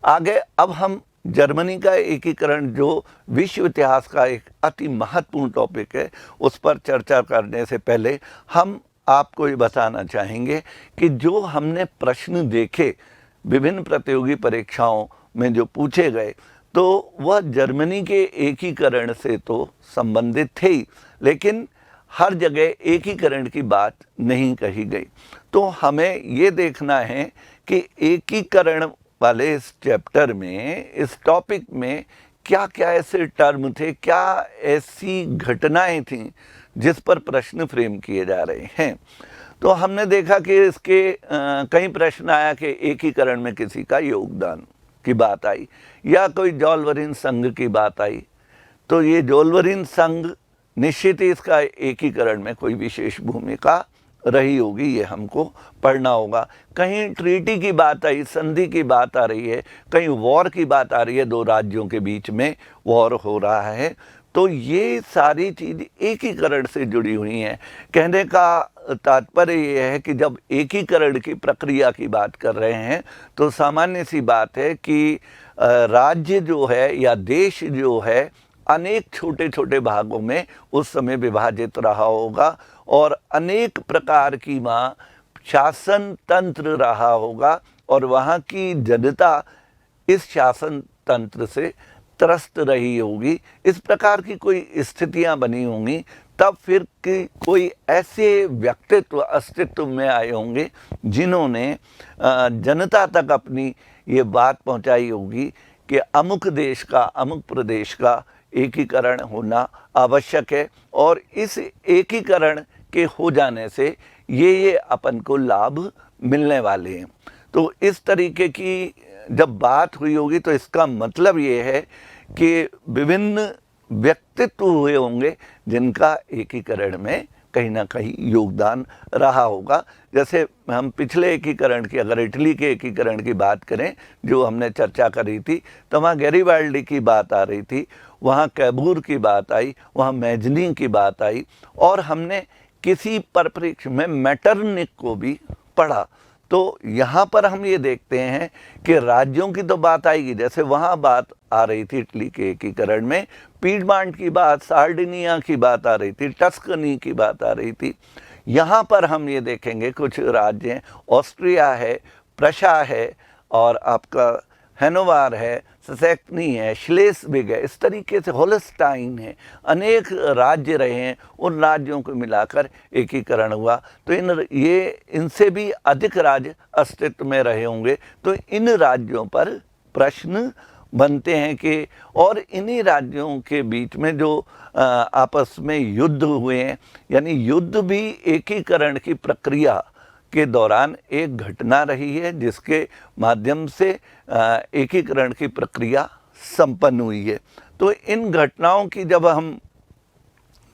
आगे अब हम जर्मनी का एकीकरण, जो विश्व इतिहास का एक अति महत्वपूर्ण टॉपिक है, उस पर चर्चा करने से पहले हम आपको ये बताना चाहेंगे कि जो हमने प्रश्न देखे विभिन्न प्रतियोगी परीक्षाओं में जो पूछे गए, तो वह जर्मनी के एकीकरण से तो संबंधित थे ही, लेकिन हर जगह एकीकरण की बात नहीं कही गई। तो हमें ये देखना है कि एकीकरण वाले इस चैप्टर में, इस टॉपिक में क्या क्या ऐसे टर्म थे, क्या ऐसी घटनाएं थीं जिस पर प्रश्न फ्रेम किए जा रहे हैं। तो हमने देखा कि इसके कई प्रश्न आया कि एकीकरण में किसी का योगदान की बात आई या कोई जोल्वरिन संघ की बात आई। तो ये जोल्वरिन संघ निश्चित ही इसका एकीकरण में कोई विशेष भूमिका रही होगी, ये हमको पढ़ना होगा। कहीं ट्रीटी की बात आई, संधि की बात आ रही है, कहीं वॉर की बात आ रही है, दो राज्यों के बीच में वॉर हो रहा है। तो ये सारी चीज़ एकीकरण से जुड़ी हुई हैं। कहने का तात्पर्य ये है कि जब एकीकरण की प्रक्रिया की बात कर रहे हैं तो सामान्य सी बात है कि राज्य जो है या देश जो है अनेक छोटे छोटे भागों में उस समय विभाजित रहा होगा और अनेक प्रकार की वहाँ शासन तंत्र रहा होगा और वहाँ की जनता इस शासन तंत्र से त्रस्त रही होगी। इस प्रकार की कोई स्थितियां बनी होंगी, तब फिर कि कोई ऐसे व्यक्तित्व अस्तित्व में आए होंगे जिन्होंने जनता तक अपनी ये बात पहुंचाई होगी कि अमुक देश का, अमुक प्रदेश का एकीकरण होना आवश्यक है और इस एकीकरण के हो जाने से ये अपन को लाभ मिलने वाले हैं। तो इस तरीके की जब बात हुई होगी तो इसका मतलब ये है कि विभिन्न व्यक्तित्व हुए होंगे जिनका एकीकरण में कहीं ना कहीं योगदान रहा होगा। जैसे हम पिछले एकीकरण की, अगर इटली के एकीकरण की बात करें जो हमने चर्चा करी थी, तो वहाँ गैरीबाल्डी की बात आ रही थी, वहाँ कैबूर की बात आई, वहाँ मैजनी की बात आई और हमने किसी परिप्रेक्ष्य में मेटरनिक को भी पढ़ा। तो यहाँ पर हम ये देखते हैं कि राज्यों की तो बात आएगी, जैसे वहाँ बात आ रही थी इटली के एकीकरण में, पीडमांट की बात, सार्डिनिया की बात आ रही थी, टस्कनी की बात आ रही थी। यहाँ पर हम ये देखेंगे कुछ राज्य हैं, ऑस्ट्रिया है, प्रशा है और आपका हैनोवर है, ससेक्नी है, श्लेस्विग है, इस तरीके से होल्स्टाइन है, अनेक राज्य रहे हैं, उन राज्यों को मिलाकर एकीकरण हुआ। तो इनसे भी अधिक राज्य अस्तित्व में रहे होंगे। तो इन राज्यों पर प्रश्न बनते हैं कि और इन्हीं राज्यों के बीच में जो आपस में युद्ध हुए हैं, यानी युद्ध भी एकीकरण की प्रक्रिया के दौरान एक घटना रही है जिसके माध्यम से एकीकरण की प्रक्रिया संपन्न हुई है। तो इन घटनाओं की जब हम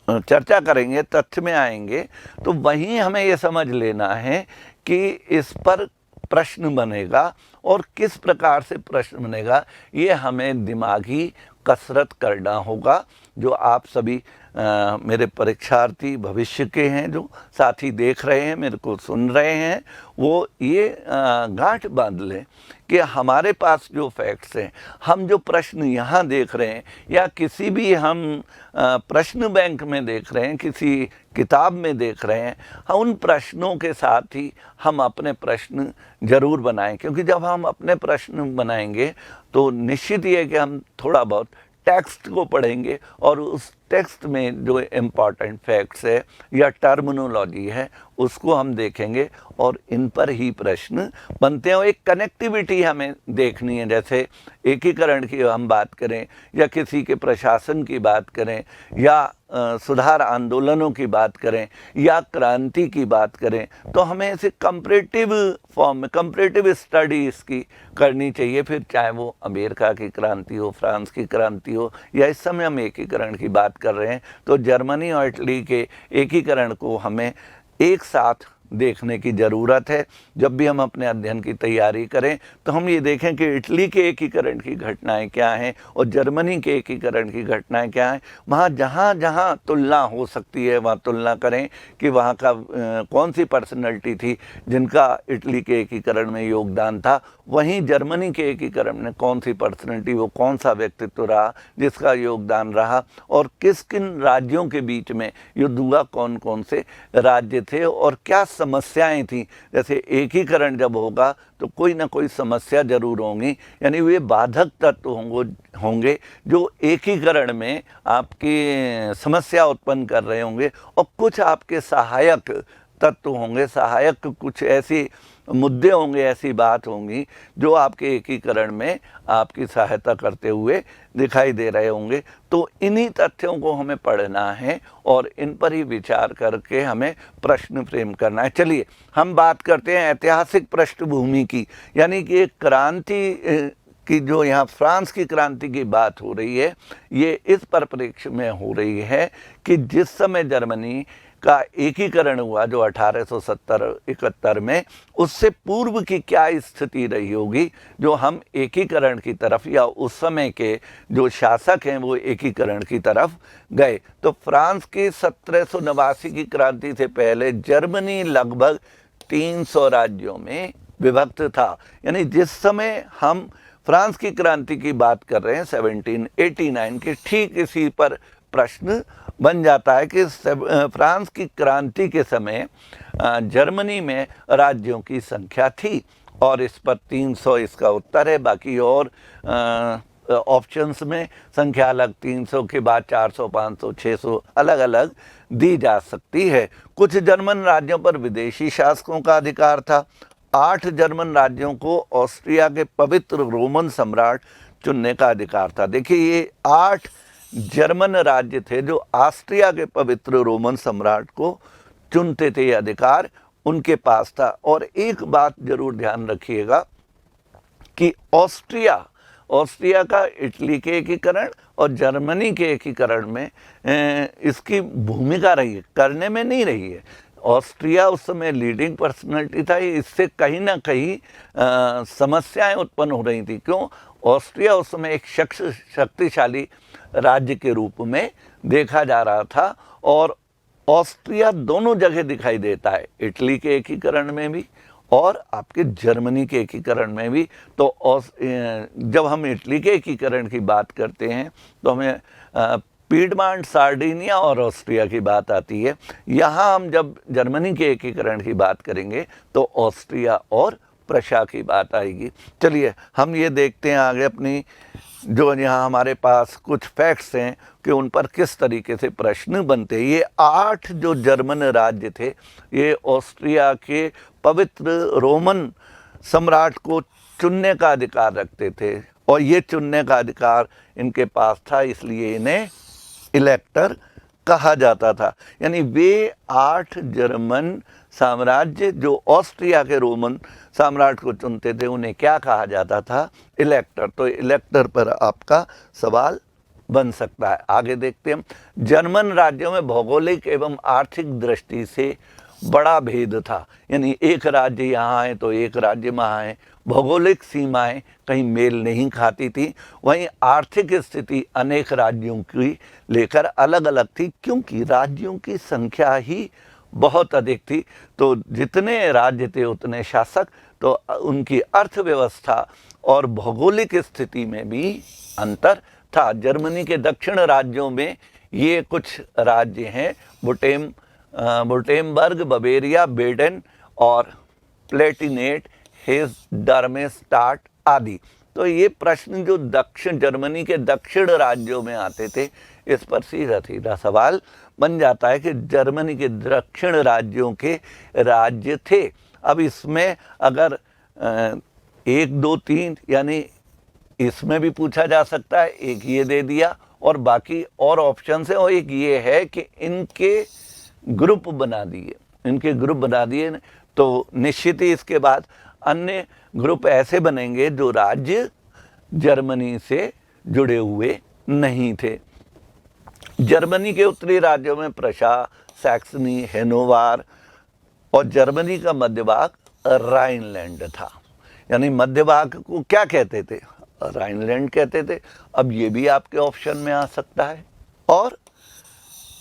चर्चा करेंगे, तथ्य में आएंगे, तो वहीं हमें ये समझ लेना है कि इस पर प्रश्न बनेगा और किस प्रकार से प्रश्न बनेगा, ये हमें दिमागी कसरत करना होगा। जो आप सभी मेरे परीक्षार्थी भविष्य के हैं, जो साथी देख रहे हैं, मेरे को सुन रहे हैं, वो ये गांठ बांध लें कि हमारे पास जो फैक्ट्स हैं, हम जो प्रश्न यहाँ देख रहे हैं या किसी भी हम प्रश्न बैंक में देख रहे हैं, किसी किताब में देख रहे हैं, उन प्रश्नों के साथ ही हम अपने प्रश्न जरूर बनाएं। क्योंकि जब हम अपने प्रश्न बनाएंगे तो निश्चित ही है कि हम थोड़ा बहुत टेक्स्ट को पढ़ेंगे और उस टेक्स्ट में जो इम्पॉर्टेंट फैक्ट्स है या टर्मिनोलॉजी है उसको हम देखेंगे और इन पर ही प्रश्न बनते हैं। एक कनेक्टिविटी हमें देखनी है, जैसे एकीकरण की हम बात करें या किसी के प्रशासन की बात करें या सुधार आंदोलनों की बात करें या क्रांति की बात करें, तो हमें ऐसे कंपैरेटिव फॉर्म में कंपैरेटिव स्टडी इसकी करनी चाहिए। फिर चाहे वो अमेरिका की क्रांति हो, फ्रांस की क्रांति हो, या इस समय हम एकीकरण की बात कर रहे हैं तो जर्मनी और इटली के एकीकरण को हमें एक साथ देखने की ज़रूरत है। जब भी हम अपने अध्ययन की तैयारी करें तो हम ये देखें कि इटली के एकीकरण की घटनाएं क्या हैं और जर्मनी के एकीकरण की घटनाएं क्या हैं। वहाँ जहाँ जहाँ तुलना हो सकती है वहाँ तुलना करें कि वहाँ का कौन सी पर्सनैलिटी थी जिनका इटली के एकीकरण में योगदान था, वहीं जर्मनी के एकीकरण में कौन सी पर्सनैलिटी, वो कौन सा व्यक्तित्व रहा जिसका योगदान रहा, और किस किन राज्यों के बीच में युद्ध हुआ, कौन कौन से राज्य थे और क्या समस्याएं थी। जैसे एकीकरण जब होगा तो कोई ना कोई समस्या जरूर होंगी, यानी वे बाधक तत्व होंगे जो एकीकरण में आपकी समस्या उत्पन्न कर रहे होंगे, और कुछ आपके सहायक तत्व होंगे, सहायक कुछ ऐसी मुद्दे होंगे, ऐसी बात होंगी जो आपके एकीकरण में आपकी सहायता करते हुए दिखाई दे रहे होंगे। तो इन्हीं तथ्यों को हमें पढ़ना है और इन पर ही विचार करके हमें प्रश्न फ्रेम करना है। चलिए हम बात करते हैं ऐतिहासिक पृष्ठभूमि की, यानी कि एक क्रांति कि जो यहाँ फ्रांस की क्रांति की बात हो रही है, ये इस परिप्रेक्ष्य में हो रही है कि जिस समय जर्मनी का एकीकरण हुआ जो 1870-71 में, उससे पूर्व की क्या स्थिति रही होगी जो हम एकीकरण की तरफ, या उस समय के जो शासक हैं वो एकीकरण की तरफ गए। तो फ्रांस की 1789 की क्रांति से पहले जर्मनी लगभग 300 राज्यों में विभक्त था। यानी जिस समय हम फ्रांस की क्रांति की बात कर रहे हैं 1789 के, ठीक इसी पर प्रश्न बन जाता है कि फ्रांस की क्रांति के समय जर्मनी में राज्यों की संख्या थी, और इस पर 300 इसका उत्तर है। बाकी और ऑप्शंस में संख्या अलग, 300 के बाद 400, 500, 600 अलग अलग दी जा सकती है। कुछ जर्मन राज्यों पर विदेशी शासकों का अधिकार था। 8 जर्मन राज्यों को ऑस्ट्रिया के पवित्र रोमन सम्राट चुनने का अधिकार था। देखिए ये 8 जर्मन राज्य थे जो ऑस्ट्रिया के पवित्र रोमन सम्राट को चुनते थे, ये अधिकार उनके पास था। और एक बात जरूर ध्यान रखिएगा कि ऑस्ट्रिया का इटली के एकीकरण और जर्मनी के एकीकरण में इसकी भूमिका रही है, करने में नहीं रही है। ऑस्ट्रिया उस समय लीडिंग पर्सनैलिटी था, इससे कहीं ना कहीं समस्याएं उत्पन्न हो रही थी। क्यों? ऑस्ट्रिया उस समय एक शक्तिशाली राज्य के रूप में देखा जा रहा था, और ऑस्ट्रिया दोनों जगह दिखाई देता है, इटली के एकीकरण में भी और आपके जर्मनी के एकीकरण में भी। तो जब हम इटली के एकीकरण की बात करते हैं तो हमें पीडमांट, सार्डिनिया और ऑस्ट्रिया की बात आती है। यहाँ हम जब जर्मनी के एकीकरण की बात करेंगे तो ऑस्ट्रिया और प्रशा की बात आएगी। चलिए हम ये देखते हैं आगे अपनी जो यहाँ हमारे पास कुछ फैक्ट्स हैं कि उन पर किस तरीके से प्रश्न बनते हैं। ये 8 जो जर्मन राज्य थे ये ऑस्ट्रिया के पवित्र रोमन सम्राट को चुनने का अधिकार रखते थे, और ये चुनने का अधिकार इनके पास था, इसलिए इन्हें इलेक्टर कहा जाता था। यानी वे 8 जर्मन साम्राज्य जो ऑस्ट्रिया के रोमन सम्राट को चुनते थे उन्हें क्या कहा जाता था? इलेक्टर। तो इलेक्टर पर आपका सवाल बन सकता है। आगे देखते हैं। जर्मन राज्यों में भौगोलिक एवं आर्थिक दृष्टि से बड़ा भेद था, यानी एक राज्य यहाँ है तो एक राज्य वहाँ है। भौगोलिक सीमाएं कहीं मेल नहीं खाती थी, वहीं आर्थिक स्थिति अनेक राज्यों की लेकर अलग अलग थी, क्योंकि राज्यों की संख्या ही बहुत अधिक थी। तो जितने राज्य थे उतने शासक, तो उनकी अर्थव्यवस्था और भौगोलिक स्थिति में भी अंतर था। जर्मनी के दक्षिण राज्यों में ये कुछ राज्य हैं, वुर्टेमबर्ग, बवेरिया, बेडेन और प्लेटिनेट, हेस, डार्मेस्टाट आदि। तो ये प्रश्न जो दक्षिण जर्मनी के दक्षिण राज्यों में आते थे, इस पर सीधा सीधा सवाल बन जाता है कि जर्मनी के दक्षिण राज्यों के राज्य थे। अब इसमें अगर 1, 2, 3 यानी इसमें भी पूछा जा सकता है, एक ये दे दिया और बाकी और ऑप्शन है, और एक ये है कि इनके ग्रुप बना दिए, तो निश्चित ही इसके बाद अन्य ग्रुप ऐसे बनेंगे जो राज्य जर्मनी से जुड़े हुए नहीं थे। जर्मनी के उत्तरी राज्यों में प्रशा, सैक्सनी, हेनोवर और जर्मनी का मध्य भाग राइनलैंड था। यानी मध्य भाग को क्या कहते थे? राइनलैंड कहते थे। अब ये भी आपके ऑप्शन में आ सकता है, और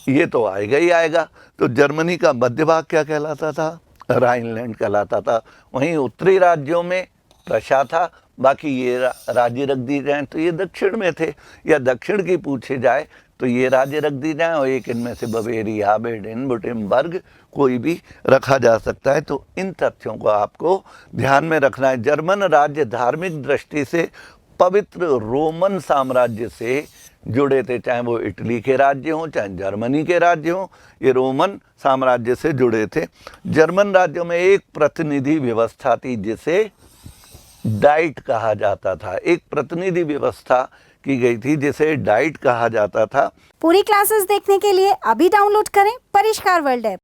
ये तो आएगा ही आएगा। तो जर्मनी का मध्य भाग क्या कहलाता था? राइनलैंड कहलाता था। वहीं उत्तरी राज्यों में प्रशा था, बाकी ये राज्य रख दी जाएं तो ये दक्षिण में थे, या दक्षिण की पूछे जाए तो ये राज्य रख दी जाएं, और एक इनमें से बवेरिया, बेडेन, बुटेमबर्ग कोई भी रखा जा सकता है। तो इन तथ्यों को आपको ध्यान में रखना है। जर्मन राज्य धार्मिक दृष्टि से पवित्र रोमन साम्राज्य से जुड़े थे, चाहे वो इटली के राज्य हों, चाहे जर्मनी के राज्य हों, ये रोमन साम्राज्य से जुड़े थे। जर्मन राज्यों में एक प्रतिनिधि व्यवस्था थी जिसे डाइट कहा जाता था। एक प्रतिनिधि व्यवस्था की गई थी जिसे डाइट कहा जाता था। पूरी क्लासेस देखने के लिए अभी डाउनलोड करें परिष्कार वर्ल्ड ऐप।